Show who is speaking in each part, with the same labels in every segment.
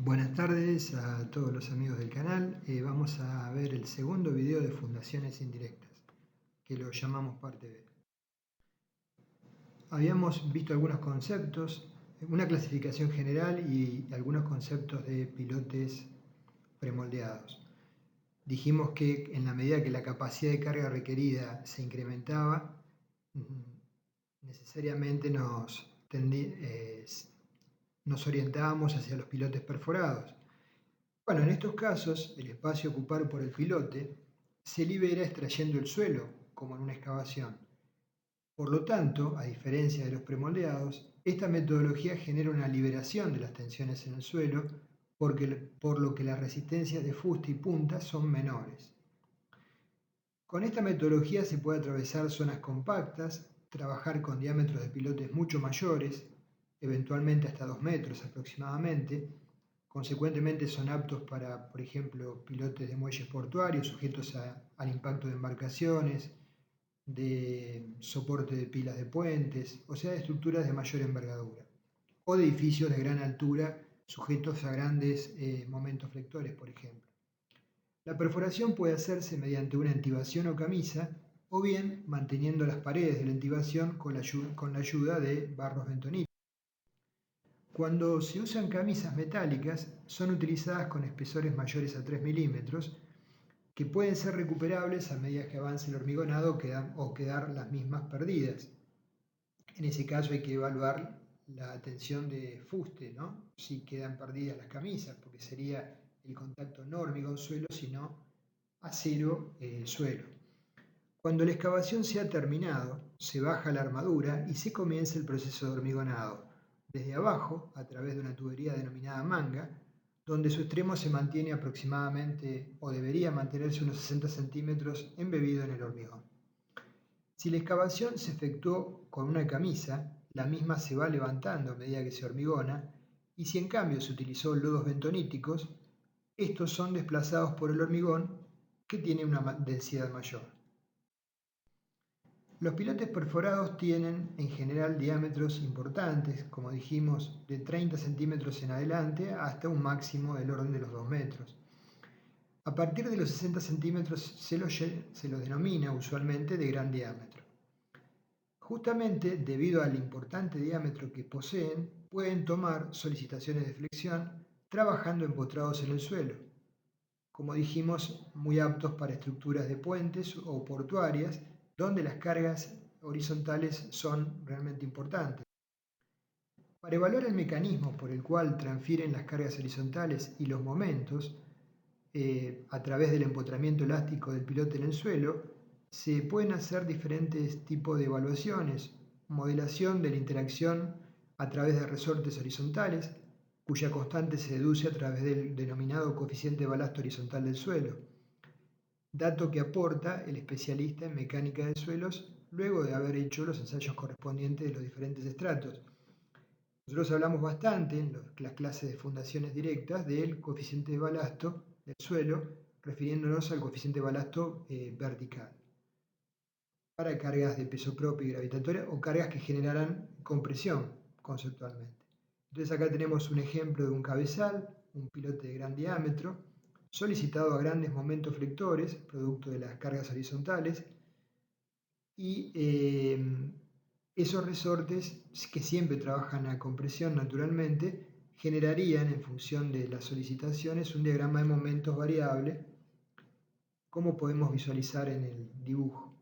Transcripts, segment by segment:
Speaker 1: Buenas tardes a todos los amigos del canal. Vamos a ver el segundo video de fundaciones indirectas, que lo llamamos parte B. Habíamos visto algunos conceptos, una clasificación general y algunos conceptos de pilotes premoldeados. Dijimos que en la medida que la capacidad de carga requerida se incrementaba, necesariamente nos orientábamos hacia los pilotes perforados. Bueno, en estos casos, el espacio ocupado por el pilote se libera extrayendo el suelo, como en una excavación. Por lo tanto, a diferencia de los premoldeados, esta metodología genera una liberación de las tensiones en el suelo, por lo que las resistencias de fuste y punta son menores. Con esta metodología se puede atravesar zonas compactas, trabajar con diámetros de pilotes mucho mayores, eventualmente hasta 2 metros aproximadamente. Consecuentemente son aptos para, por ejemplo, pilotes de muelles portuarios sujetos al impacto de embarcaciones, de soporte de pilas de puentes, o sea, de estructuras de mayor envergadura, o de edificios de gran altura sujetos a grandes momentos flectores, por ejemplo. La perforación puede hacerse mediante una entibación o camisa, o bien manteniendo las paredes de la entibación con la ayuda de barros bentonite. Cuando se usan camisas metálicas, son utilizadas con espesores mayores a 3 milímetros, que pueden ser recuperables a medida que avance el hormigonado o quedar las mismas perdidas. En ese caso hay que evaluar la tensión de fuste, ¿no? Si quedan perdidas las camisas, porque sería el contacto no hormigón-suelo, sino acero-suelo. Cuando la excavación se ha terminado, se baja la armadura y se comienza el proceso de hormigonado, desde abajo, a través de una tubería denominada manga, donde su extremo se mantiene aproximadamente, o debería mantenerse unos 60 centímetros embebido en el hormigón. Si la excavación se efectuó con una camisa, la misma se va levantando a medida que se hormigona, y si en cambio se utilizó lodos bentoníticos, estos son desplazados por el hormigón, que tiene una densidad mayor. Los pilotes perforados tienen en general diámetros importantes, como dijimos, de 30 centímetros en adelante hasta un máximo del orden de los 2 metros. A partir de los 60 centímetros se los denomina usualmente de gran diámetro. Justamente debido al importante diámetro que poseen, pueden tomar solicitaciones de flexión trabajando empotrados en el suelo. Como dijimos, muy aptos para estructuras de puentes o portuarias, donde las cargas horizontales son realmente importantes. Para evaluar el mecanismo por el cual transfieren las cargas horizontales y los momentos a través del empotramiento elástico del pilote en el suelo, se pueden hacer diferentes tipos de evaluaciones: modelación de la interacción a través de resortes horizontales, cuya constante se deduce a través del denominado coeficiente de balasto horizontal del suelo, dato que aporta el especialista en mecánica de suelos luego de haber hecho los ensayos correspondientes de los diferentes estratos. Nosotros hablamos bastante en las clases de fundaciones directas del coeficiente de balasto del suelo, refiriéndonos al coeficiente de balasto vertical, para cargas de peso propio y gravitatoria o cargas que generarán compresión conceptualmente. Entonces acá tenemos un ejemplo de un cabezal, un pilote de gran diámetro, solicitado a grandes momentos flectores, producto de las cargas horizontales, y esos resortes, que siempre trabajan a compresión naturalmente, generarían, en función de las solicitaciones, un diagrama de momentos variable, como podemos visualizar en el dibujo.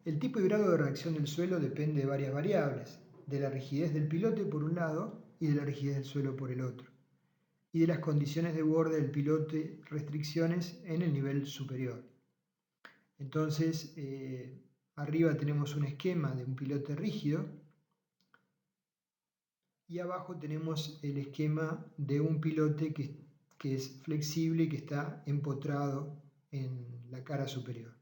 Speaker 1: El tipo y grado de reacción del suelo depende de varias variables: de la rigidez del pilote por un lado y de la rigidez del suelo por el otro, y de las condiciones de borde del pilote, restricciones en el nivel superior. Entonces, arriba tenemos un esquema de un pilote rígido y abajo tenemos el esquema de un pilote que es flexible y que está empotrado en la cara superior.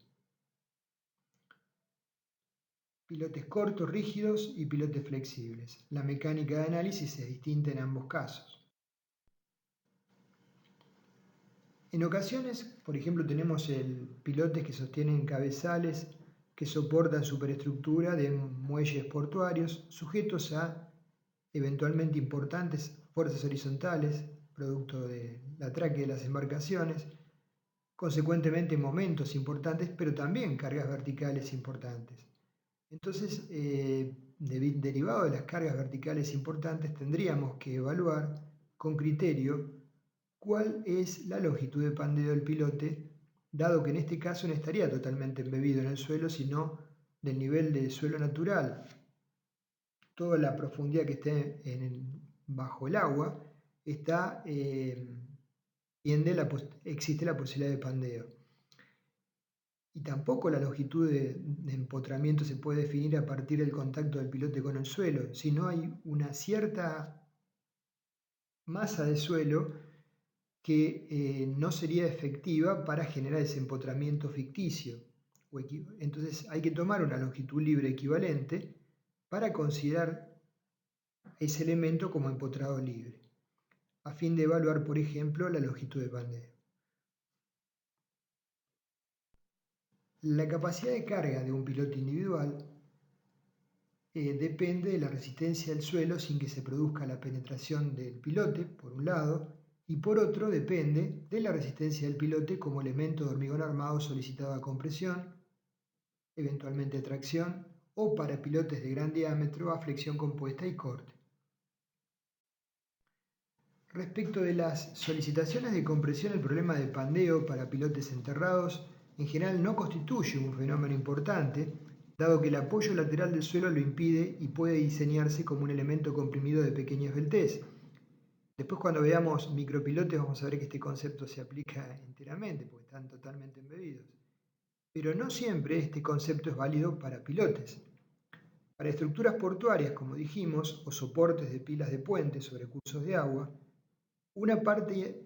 Speaker 1: Pilotes cortos, rígidos y pilotes flexibles. La mecánica de análisis es distinta en ambos casos. En ocasiones, por ejemplo, tenemos pilotes que sostienen cabezales que soportan superestructura de muelles portuarios sujetos a eventualmente importantes fuerzas horizontales, producto del atraque de las embarcaciones, consecuentemente momentos importantes, pero también cargas verticales importantes. Entonces, derivado de las cargas verticales importantes, tendríamos que evaluar con criterio cuál es la longitud de pandeo del pilote, dado que en este caso no estaría totalmente embebido en el suelo, sino del nivel del suelo natural. Toda la profundidad que esté bajo el agua existe la posibilidad de pandeo. Y tampoco la longitud de empotramiento se puede definir a partir del contacto del pilote con el suelo, sino hay una cierta masa de suelo que no sería efectiva para generar ese empotramiento ficticio. Entonces hay que tomar una longitud libre equivalente para considerar ese elemento como empotrado libre, a fin de evaluar, por ejemplo, la longitud de pandeo. La capacidad de carga de un piloto individual depende de la resistencia del suelo sin que se produzca la penetración del pilote, por un lado, y por otro depende de la resistencia del pilote como elemento de hormigón armado solicitado a compresión, eventualmente tracción, o para pilotes de gran diámetro a flexión compuesta y corte. Respecto de las solicitaciones de compresión, el problema de pandeo para pilotes enterrados en general no constituye un fenómeno importante, dado que el apoyo lateral del suelo lo impide y puede diseñarse como un elemento comprimido de pequeña esbeltez. Después, cuando veamos micropilotes, vamos a ver que este concepto se aplica enteramente, porque están totalmente embebidos. Pero no siempre este concepto es válido para pilotes. Para estructuras portuarias, como dijimos, o soportes de pilas de puentes sobre cursos de agua, una parte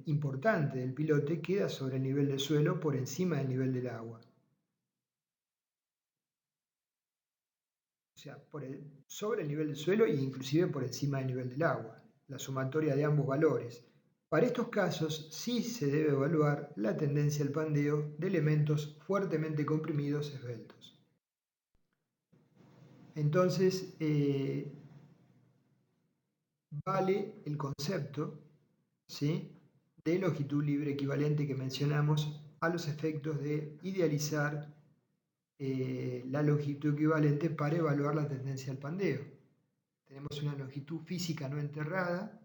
Speaker 1: importante del pilote queda sobre el nivel del suelo por encima del nivel del agua. O sea, sobre el nivel del suelo e inclusive por encima del nivel del agua, la sumatoria de ambos valores. Para estos casos sí se debe evaluar la tendencia al pandeo de elementos fuertemente comprimidos esbeltos. Entonces, vale el concepto, ¿sí?, de longitud libre equivalente que mencionamos a los efectos de idealizar la longitud equivalente para evaluar la tendencia al pandeo. Tenemos una longitud física no enterrada,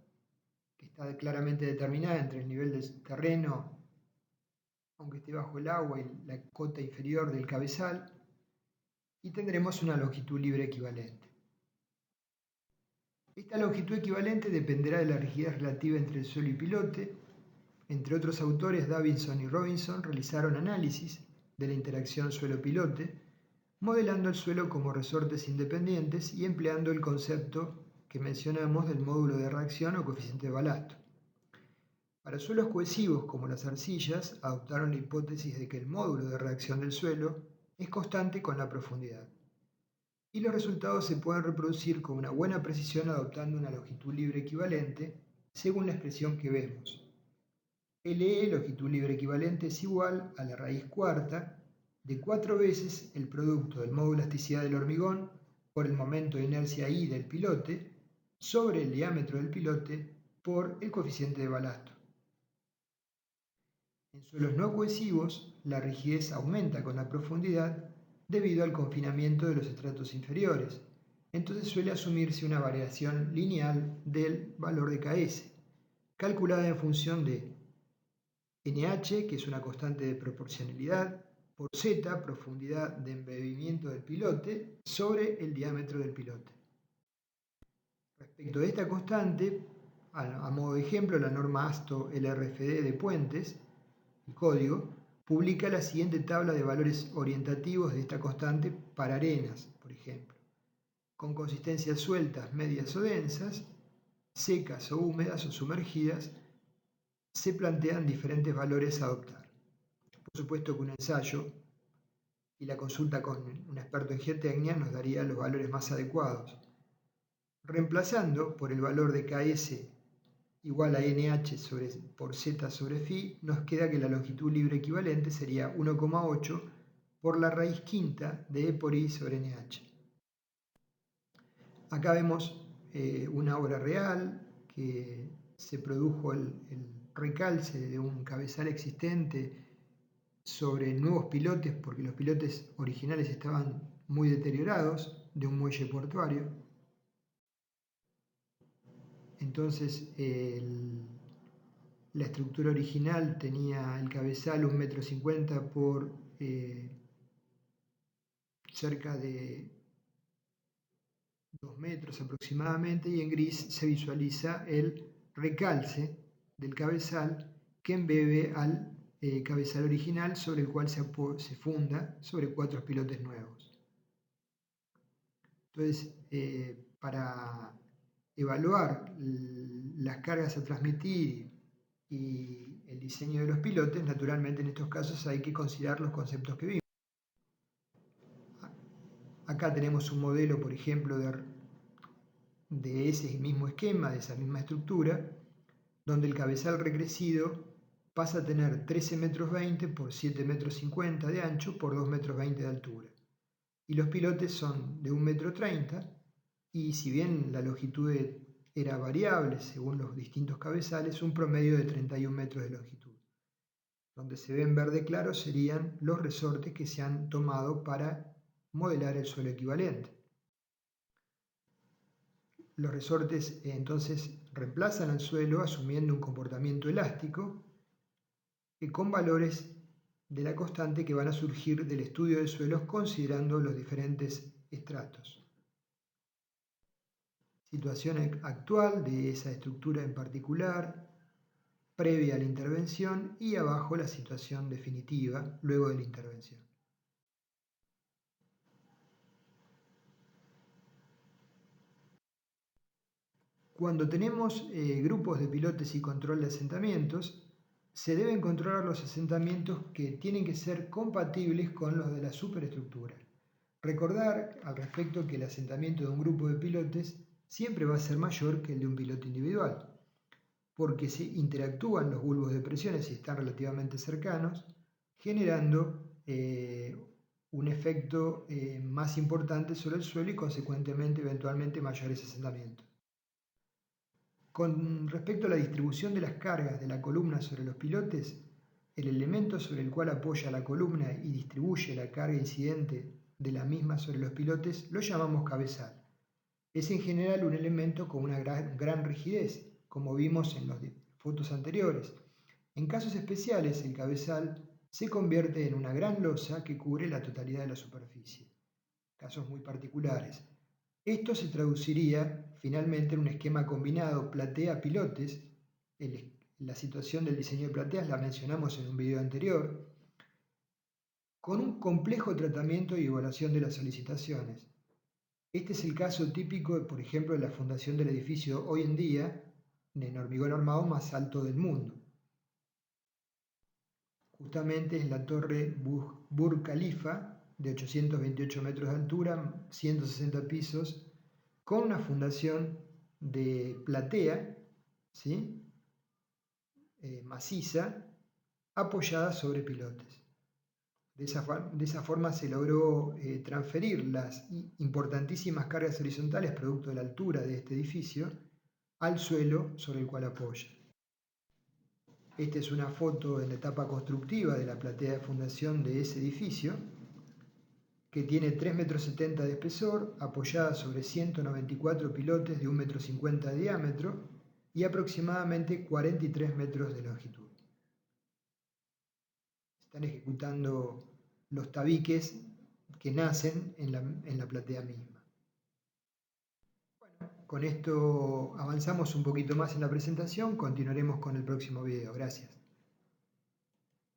Speaker 1: que está claramente determinada entre el nivel del terreno, aunque esté bajo el agua, y la cota inferior del cabezal, y tendremos una longitud libre equivalente. Esta longitud equivalente dependerá de la rigidez relativa entre el suelo y pilote. Entre otros autores, Davidson y Robinson realizaron análisis de la interacción suelo-pilote, modelando el suelo como resortes independientes y empleando el concepto que mencionamos del módulo de reacción o coeficiente de balasto. Para suelos cohesivos como las arcillas, adoptaron la hipótesis de que el módulo de reacción del suelo es constante con la profundidad. Y los resultados se pueden reproducir con una buena precisión adoptando una longitud libre equivalente según la expresión que vemos. LE, longitud libre equivalente, es igual a la raíz cuarta de 4 veces el producto del módulo de elasticidad del hormigón por el momento de inercia I del pilote sobre el diámetro del pilote por el coeficiente de balasto. En suelos no cohesivos, la rigidez aumenta con la profundidad debido al confinamiento de los estratos inferiores. Entonces suele asumirse una variación lineal del valor de Ks, calculada en función de NH, que es una constante de proporcionalidad, por Z, profundidad de embebimiento del pilote, sobre el diámetro del pilote. Respecto de esta constante, a modo de ejemplo, la norma ASTO LRFD de puentes, el código, publica la siguiente tabla de valores orientativos de esta constante para arenas, por ejemplo, con consistencias sueltas, medias o densas, secas o húmedas o sumergidas. Se plantean diferentes valores a adoptar. Por supuesto que un ensayo y la consulta con un experto en geotecnia nos daría los valores más adecuados. Reemplazando por el valor de Ks igual a NH por Z sobre Φ, nos queda que la longitud libre equivalente sería 1,8 por la raíz quinta de E por I sobre NH. Acá vemos una obra real, que se produjo el recalce de un cabezal existente sobre nuevos pilotes, porque los pilotes originales estaban muy deteriorados, de un muelle portuario. Entonces la estructura original tenía el cabezal 1,50 m por cerca de 2 metros aproximadamente, y en gris se visualiza el recalce del cabezal que embebe al cabezal original, sobre el cual se funda sobre 4 pilotes nuevos. Entonces, para evaluar las cargas a transmitir y el diseño de los pilotes, naturalmente en estos casos hay que considerar los conceptos que vimos. Acá tenemos un modelo, por ejemplo, de ese mismo esquema, de esa misma estructura, donde el cabezal recrecido pasa a tener 13,20 m por 7,50 m de ancho por 2,20 m de altura. Y los pilotes son de 1,30 m, y si bien la longitud era variable según los distintos cabezales, un promedio de 31 metros de longitud. Donde se ve en verde claro serían los resortes que se han tomado para modelar el suelo equivalente. Los resortes entonces reemplazan al suelo asumiendo un comportamiento elástico con valores de la constante que van a surgir del estudio de suelos considerando los diferentes estratos. Situación actual de esa estructura en particular, previa a la intervención, y abajo la situación definitiva luego de la intervención. Cuando tenemos grupos de pilotes y control de asentamientos, se deben controlar los asentamientos que tienen que ser compatibles con los de la superestructura. Recordar al respecto que el asentamiento de un grupo de pilotes siempre va a ser mayor que el de un piloto individual, porque se interactúan los bulbos de presiones y están relativamente cercanos, generando un efecto más importante sobre el suelo y consecuentemente eventualmente mayores asentamientos. Con respecto a la distribución de las cargas de la columna sobre los pilotes, el elemento sobre el cual apoya la columna y distribuye la carga incidente de la misma sobre los pilotes lo llamamos cabezal. Es en general un elemento con una gran rigidez, como vimos en las fotos anteriores. En casos especiales, el cabezal se convierte en una gran losa que cubre la totalidad de la superficie. Casos muy particulares. Esto se traduciría finalmente en un esquema combinado platea-pilotes. La situación del diseño de plateas la mencionamos en un video anterior, con un complejo tratamiento y evaluación de las solicitaciones. Este es el caso típico, por ejemplo, de la fundación del edificio hoy en día en hormigón armado más alto del mundo. Justamente es la torre Burj Khalifa, de 828 metros de altura, 160 pisos, con una fundación de platea, ¿sí? Maciza, apoyada sobre pilotes. De esa forma se logró transferir las importantísimas cargas horizontales producto de la altura de este edificio al suelo sobre el cual apoya. Esta es una foto en la etapa constructiva de la platea de fundación de ese edificio, que tiene 3,70 metros de espesor, apoyada sobre 194 pilotes de 1,50 m de diámetro y aproximadamente 43 metros de longitud. Están ejecutando los tabiques que nacen en la platea misma. Bueno, con esto avanzamos un poquito más en la presentación, continuaremos con el próximo video. Gracias.